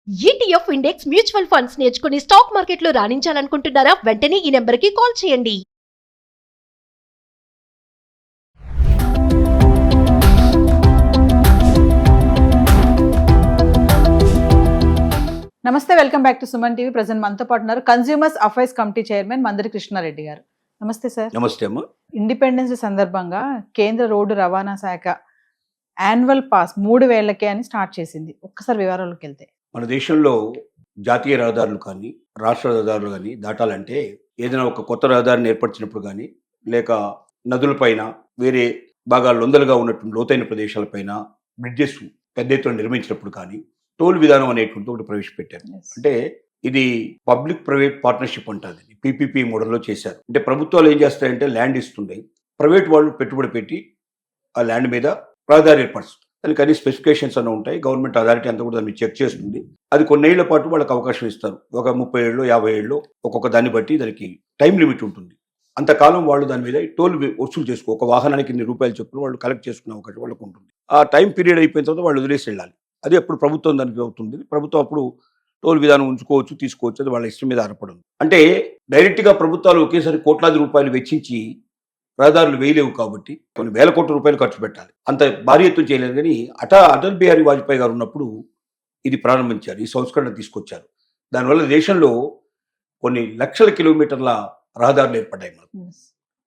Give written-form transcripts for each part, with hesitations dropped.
ETF index mutual funds నేర్చుకుని stock మార్కెట్లో రాణించాలనుకుంటున్నారా? వెంటనే ఈ నెంబర్కి కాల్ చేయండి. నమస్తే, welcome back to Suman TV. Present మనతో పాటు ఉన్నారు consumers affairs committee chairman Mandari Krishna Reddy garu. నమస్తే సార్. నమస్తే అమ్మ. ఇండిపెండెన్స్ డే సందర్భంగా కేంద్ర రోడ్డు రవాణా శాఖ యాన్యువల్ పాస్ 3,000కే అని స్టార్ట్ చేసింది. ఒక్కసారి వివరాల్లోకి వెళ్తే, మన దేశంలో జాతీయ రహదారులు కానీ రాష్ట్ర రహదారులు కానీ దాటాలంటే ఏదైనా ఒక కొత్త రహదారిని ఏర్పరిచినప్పుడు కానీ, లేక నదులపైన వేరే బాగా లొందలుగా ఉన్నటువంటి లోతైన ప్రదేశాలపైన బ్రిడ్జెస్ పెద్ద ఎత్తున నిర్మించినప్పుడు కానీ టోల్ విధానం అనేటువంటి ఒకటి ప్రవేశపెట్టారు. అంటే ఇది పబ్లిక్ ప్రైవేట్ పార్ట్నర్షిప్ అంటారు. పీపీపీ మోడల్లో చేశారు. అంటే ప్రభుత్వాలు ఏం చేస్తాయంటే ల్యాండ్ ఇస్తుంటాయి, ప్రైవేట్ వాళ్ళు పెట్టుబడి పెట్టి ఆ ల్యాండ్ మీద రహదారి ఏర్పరుస్తుంది. దానికి అన్ని స్పెసిఫికేషన్స్ అన్నీ ఉంటాయి. గవర్నమెంట్ అథారిటీ అంతా కూడా దాన్ని చెక్ చేస్తుంది. అది కొన్నేళ్ల పాటు వాళ్ళకి అవకాశం ఇస్తారు. ఒక 30 ఏళ్ళు 50 ఏళ్ళు ఒక్కొక్క దాన్ని బట్టి దానికి టైం లిమిట్ ఉంటుంది. అంతకాలం వాళ్ళు దాని మీద టోల్ వసూలు చేసుకో, ఒక వాహనానికి ఇన్ని రూపాయలు చొప్పున వాళ్ళు కలెక్ట్ చేసుకునే అవకాశం వాళ్ళకు ఉంటుంది. ఆ టైం పీరియడ్ అయిపోయిన తర్వాత వాళ్ళు వదిలేసి వెళ్ళాలి. అది అప్పుడు ప్రభుత్వం దానికి అవుతుంది. ప్రభుత్వం అప్పుడు టోల్ విధానం ఉంచుకోవచ్చు, తీసుకోవచ్చు. అది వాళ్ళ ఇష్టం మీద ఆధారపడదు. అంటే డైరెక్ట్గా ప్రభుత్వాలు ఒకేసారి కోట్లాది రూపాయలు వెచ్చించి రహదారులు వేయలేవు కాబట్టి కొన్ని వేల కోట్ల రూపాయలు ఖర్చు పెట్టాలి. అంత భారీ ఎత్తున చేయలేదు. కానీ అటల్ బిహారీ వాజ్పేయి గారు ఉన్నప్పుడు ఇది ప్రారంభించారు, ఈ సంస్కరణ తీసుకొచ్చారు. దానివల్ల దేశంలో కొన్ని లక్షల కిలోమీటర్ల రహదారులు ఏర్పడ్డాయి మనకు.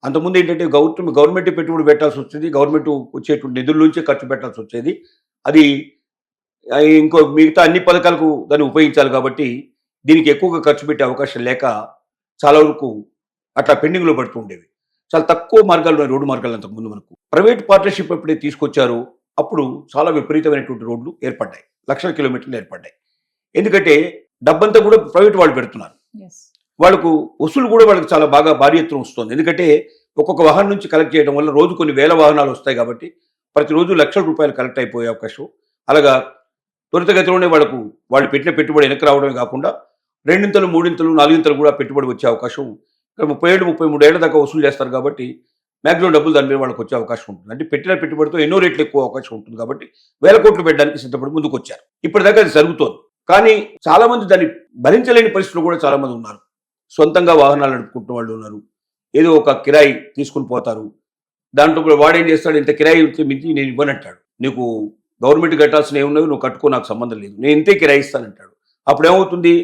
అంతకుముందు ఏంటంటే గవర్నమెంట్ పెట్టుబడి పెట్టాల్సి వచ్చేది, గవర్నమెంట్ వచ్చేటువంటి నిధుల నుంచే ఖర్చు పెట్టాల్సి వచ్చేది. అది ఇంకో మిగతా అన్ని పథకాలకు దాన్ని ఉపయోగించాలి కాబట్టి దీనికి ఎక్కువగా ఖర్చు పెట్టే అవకాశం లేక చాలా వరకు అట్లా పెండింగ్లో పడుతూ ఉండేవి. చాలా తక్కువ మార్గాలు ఉన్నాయి, రోడ్డు మార్గాలు. అంతకుముందు మనకు ప్రైవేట్ పార్ట్నర్షిప్ ఎప్పుడైతే తీసుకొచ్చారో అప్పుడు చాలా విపరీతమైనటువంటి రోడ్లు ఏర్పడ్డాయి, లక్షల కిలోమీటర్లు ఏర్పడ్డాయి. ఎందుకంటే డబ్బంతా కూడా ప్రైవేట్ వాళ్ళు పెడుతున్నారు. వాళ్ళకు వసూలు కూడా వాళ్ళకి చాలా బాగా భారీ ఎత్తున వస్తుంది. ఎందుకంటే ఒక్కొక్క వాహనం నుంచి కలెక్ట్ చేయడం వల్ల రోజు కొన్ని వేల వాహనాలు వస్తాయి కాబట్టి ప్రతిరోజు లక్షల రూపాయలు కలెక్ట్ అయిపోయే అవకాశం. అలాగా త్వరితగతిలోనే వాళ్ళు పెట్టిన పెట్టుబడి వెనక్కి రావడమే కాకుండా 2 3 4 కూడా పెట్టుబడి వచ్చే అవకాశం. ఇక్కడ 30 ఏళ్ళు 33 ఏళ్ల దాకా వసూలు చేస్తారు కాబట్టి మ్యాక్సిమం డబ్బులు దాని మీద వాళ్ళకి వచ్చే అవకాశం ఉంటుంది. అంటే పెట్టిన పెట్టుబడితో ఎన్నో రేట్లు ఎక్కువ అవకాశం ఉంటుంది కాబట్టి వేల కోట్లు పెట్టడానికి సిద్ధపడి ముందుకు వచ్చారు. ఇప్పటిదాకా అది జరుగుతోంది. కానీ చాలా మంది దాన్ని భరించలేని పరిస్థితులు కూడా చాలా మంది ఉన్నారు. సొంతంగా వాహనాలు నడుపుకుంటున్న వాళ్ళు ఉన్నారు. ఏదో ఒక కిరాయి తీసుకుని పోతారు. దాంట్లో కూడా వాడేం చేస్తాడు, ఇంత కిరాయి మించి నేను ఇవ్వనంటాడు. నీకు గవర్నమెంట్ కట్టాల్సిన ఏమున్నాయో నువ్వు కట్టుకో, నాకు సంబంధం లేదు, నేను ఇంతే కిరాయి ఇస్తానంటాడు. అప్పుడు ఏమవుతుంది,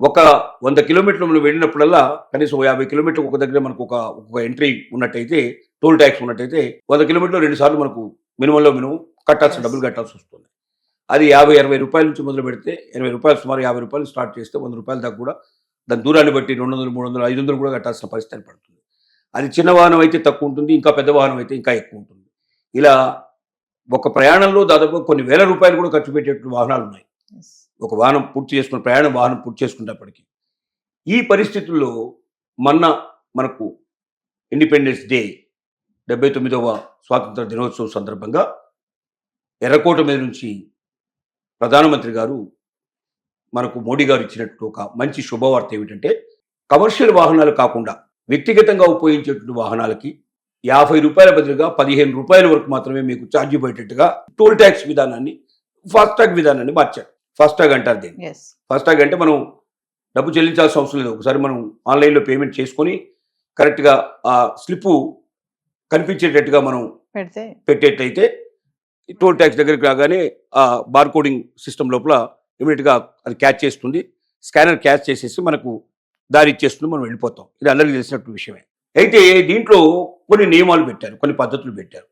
ఒక 100 కిలోమీటర్లు మనం వెళ్ళినప్పుడల్లా కనీసం 50 కిలోమీటర్లు ఒక దగ్గర మనకు ఒక ఎంట్రీ ఉన్నట్టయితే, టోల్ ట్యాక్స్ ఉన్నట్టయితే 100 కిలోమీటర్లు 2 సార్లు మనకు మినిమం కట్టాల్సిన డబ్బులు కట్టాల్సి వస్తుంది. అది 50-60 రూపాయల నుంచి మొదలు పెడితే 80 రూపాయలు, సుమారు 50 రూపాయలు స్టార్ట్ చేస్తే 100 రూపాయల దాకా కూడా దాని దూరాన్ని బట్టి 200, 300, 500 కూడా కట్టాల్సిన పరిస్థితి పడుతుంది. అది చిన్న వాహనం అయితే తక్కువ ఉంటుంది, ఇంకా పెద్ద వాహనం అయితే ఇంకా ఎక్కువ ఉంటుంది. ఇలా ఒక ప్రయాణంలో దాదాపు కొన్ని వేల రూపాయలు కూడా ఖర్చు పెట్టేటువంటి వాహనాలు ఉన్నాయి. ఒక వాహనం పూర్తి చేసుకున్న వాహనం పూర్తి చేసుకునేప్పటికీ. ఈ పరిస్థితుల్లో మనకు ఇండిపెండెన్స్ డే 79వ స్వాతంత్ర దినోత్సవం సందర్భంగా ఎర్రకోట మీద నుంచి ప్రధానమంత్రి గారు మనకు మోడీ గారు ఇచ్చినట్టు ఒక మంచి శుభవార్త ఏమిటంటే, కమర్షియల్ వాహనాలు కాకుండా వ్యక్తిగతంగా ఉపయోగించేటువంటి వాహనాలకి 50 రూపాయల బదులుగా 15 రూపాయల వరకు మాత్రమే మీకు ఛార్జీ పడేటట్టుగా టోల్ ట్యాక్స్ విధానాన్ని, ఫాస్టాగ్ విధానాన్ని మార్చారు. ఫాస్టాగ్ అంటారు దీన్ని. ఫాస్టాగ్ అంటే మనం డబ్బు చెల్లించాల్సిన అవసరం లేదు. ఒకసారి మనం ఆన్లైన్లో పేమెంట్ చేసుకొని కరెక్ట్గా ఆ స్లిప్పు కనిపించేటట్టుగా మనం పెట్టేటైతే టోల్ ట్యాక్స్ దగ్గరికి రాగానే ఆ బార్కోడింగ్ సిస్టమ్ లోపల ఇమీడియట్గా అది క్యాచ్ చేస్తుంది. స్కానర్ క్యాచ్ చేసేసి మనకు దారి ఇచ్చేస్తుంది, మనం వెళ్ళిపోతాం. ఇది అందరికీ తెలిసినట్టు విషయమే. అయితే దీంట్లో కొన్ని నియమాలు పెట్టారు, కొన్ని పద్ధతులు పెట్టారు.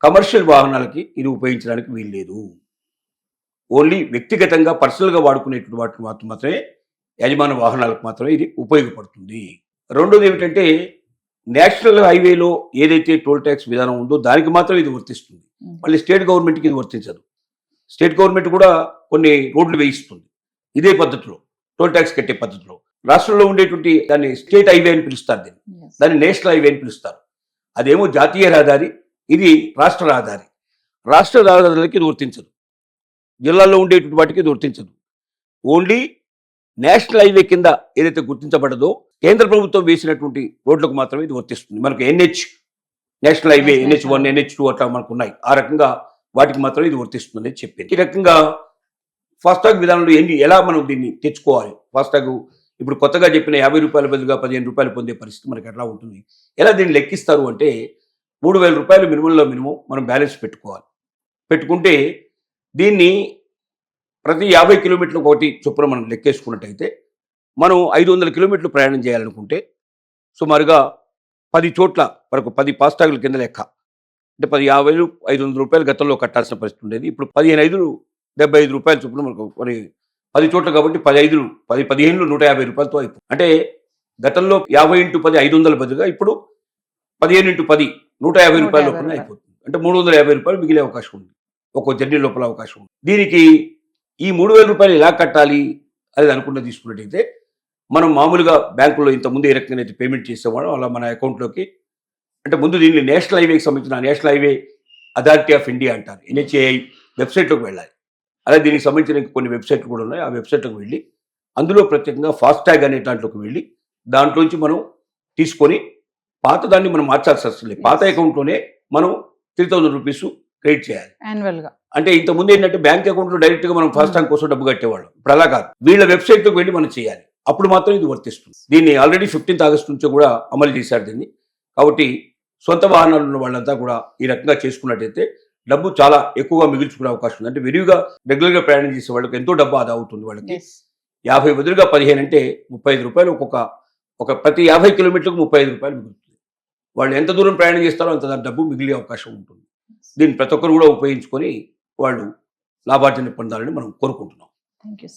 కమర్షియల్ వాహనాలకి ఇది ఉపయోగించడానికి వీల్లేదు. ఓన్లీ వ్యక్తిగతంగా పర్సనల్గా వాడుకునేటువంటి వాటికి మాత్రమే, యజమాన వాహనాలకు మాత్రమే ఇది ఉపయోగపడుతుంది. రెండోది ఏమిటంటే, నేషనల్ హైవేలో ఏదైతే టోల్ ట్యాక్స్ విధానం ఉందో దానికి మాత్రం ఇది వర్తిస్తుంది. మళ్ళీ స్టేట్ గవర్నమెంట్కి ఇది వర్తించదు. స్టేట్ గవర్నమెంట్ కూడా కొన్ని రోడ్లు వేయిస్తుంది ఇదే పద్ధతిలో, టోల్ ట్యాక్స్ కట్టే పద్ధతిలో. రాష్ట్రంలో ఉండేటువంటి దాన్ని స్టేట్ హైవే అని పిలుస్తారు, దాన్ని నేషనల్ హైవే అని పిలుస్తారు. అదేమో జాతీయ రహదారి, ఇది రాష్ట్ర రహదారి. రాష్ట్ర రహదారులకి ఇది వర్తించదు, జిల్లాల్లో ఉండేటువంటి వాటికి ఇది వర్తించదు. ఓన్లీ నేషనల్ హైవే కింద ఏదైతే గుర్తించబడదో కేంద్ర ప్రభుత్వం వేసినటువంటి రోడ్లకు మాత్రమే ఇది వర్తిస్తుంది. మనకు నేషనల్ హైవే NH1 NH2 అట్లా మనకు ఉన్నాయి. ఆ రకంగా వాటికి మాత్రమే ఇది వర్తిస్తుంది అని చెప్పింది. ఈ రకంగా ఫాస్టాగ్ విధానంలో ఎలా మనం దీన్ని తెచ్చుకోవాలి? ఫాస్టాగ్ ఇప్పుడు కొత్తగా చెప్పిన 50 రూపాయల బదులుగా 15 రూపాయలు పొందే పరిస్థితి మనకి ఎట్లా ఉంటుంది? ఎలా దీన్ని లెక్కిస్తారు అంటే 3,000 రూపాయలు మినిమంలో మినిమం మనం బ్యాలెన్స్ పెట్టుకోవాలి. పెట్టుకుంటే దీన్ని ప్రతి 50 కిలోమీటర్లకు ఒకటి చొప్పున మనం లెక్కేసుకున్నట్టయితే మనం 500 కిలోమీటర్లు ప్రయాణం చేయాలనుకుంటే సుమారుగా 10 చోట్ల వరకు 10 ఫాస్టాగ్ల కింద లెక్క. అంటే 50,000 500 రూపాయలు గతంలో కట్టాల్సిన పరిస్థితి ఉండేది. ఇప్పుడు 15,500 75 రూపాయల చొప్పున మనకు మరి 10 చోట్ల కాబట్టి 15 150 రూపాయలతో అయిపోతుంది. అంటే గతంలో 50 × 10 500 బదులుగా ఇప్పుడు 15 × 10 150 రూపాయల లోపల అయిపోతుంది. అంటే 350 రూపాయలు మిగిలే అవకాశం ఉంది. ఒక్కో జర్నీ లోపల అవకాశం ఉంది. దీనికి ఈ 3,000 రూపాయలు ఎలా కట్టాలి అనేది అనుకుంటే తీసుకున్నట్టయితే మనం మామూలుగా బ్యాంకులో ఇంతకుముందు ఏ రకంగా అయితే పేమెంట్ చేసేవాళ్ళం అలా మన అకౌంట్లోకి, అంటే ముందు దీన్ని నేషనల్ హైవేకి సంబంధించిన national highway authority of India అంటారు, NHAI వెబ్సైట్లోకి వెళ్ళాలి. అలాగే దీనికి సంబంధించిన కొన్ని వెబ్సైట్లు కూడా ఉన్నాయి. ఆ వెబ్సైట్లోకి వెళ్ళి అందులో ప్రత్యేకంగా ఫాస్టాగ్ అనే దాంట్లోకి వెళ్ళి దాంట్లోంచి మనం తీసుకొని పాత దాన్ని మనం మార్చాల్సి వస్తుంది. పాత అకౌంట్లోనే మనం 3,000 రూపీస్ క్రెడిట్ చేయాలి యాన్యువల్గా. అంటే ఇంతకుముందు ఏంటంటే బ్యాంక్ అకౌంట్లో డైరెక్ట్గా మనం ఫాస్టాగ్ కోసం డబ్బు కట్టేవాళ్ళం. ఇప్పుడు అలా కాదు, వీళ్ళ వెబ్సైట్లోకి వెళ్ళి మనం చేయాలి. అప్పుడు మాత్రం ఇది వర్తిస్తుంది. దీన్ని ఆల్రెడీ 15 ఆగస్టు నుంచి కూడా అమలు చేశారు దీన్ని. కాబట్టి సొంత వాహనాలు ఉన్న వాళ్ళంతా కూడా ఈ రకంగా చేసుకున్నట్టయితే డబ్బు చాలా ఎక్కువగా మిగిల్చుకునే అవకాశం ఉంది. అంటే విరివిగా రెగ్యులర్గా ప్రయాణం చేసే వాళ్ళకి ఎంతో డబ్బు ఆదా అవుతుంది. వాళ్ళకి 50 బదులుగా 15 అంటే 35 రూపాయలు ఒక ప్రతి 50 కిలోమీటర్లకు 35 రూపాయలు మిగులుతుంది. వాళ్ళు ఎంత దూరం ప్రయాణం చేస్తారో అంత డబ్బు మిగిలే అవకాశం ఉంటుంది. దీన్ని ప్రతి ఒక్కరు కూడా ఉపయోగించుకొని వాళ్ళు లాభార్జన పొందాలని మనం కోరుకుంటున్నాం. Thank you.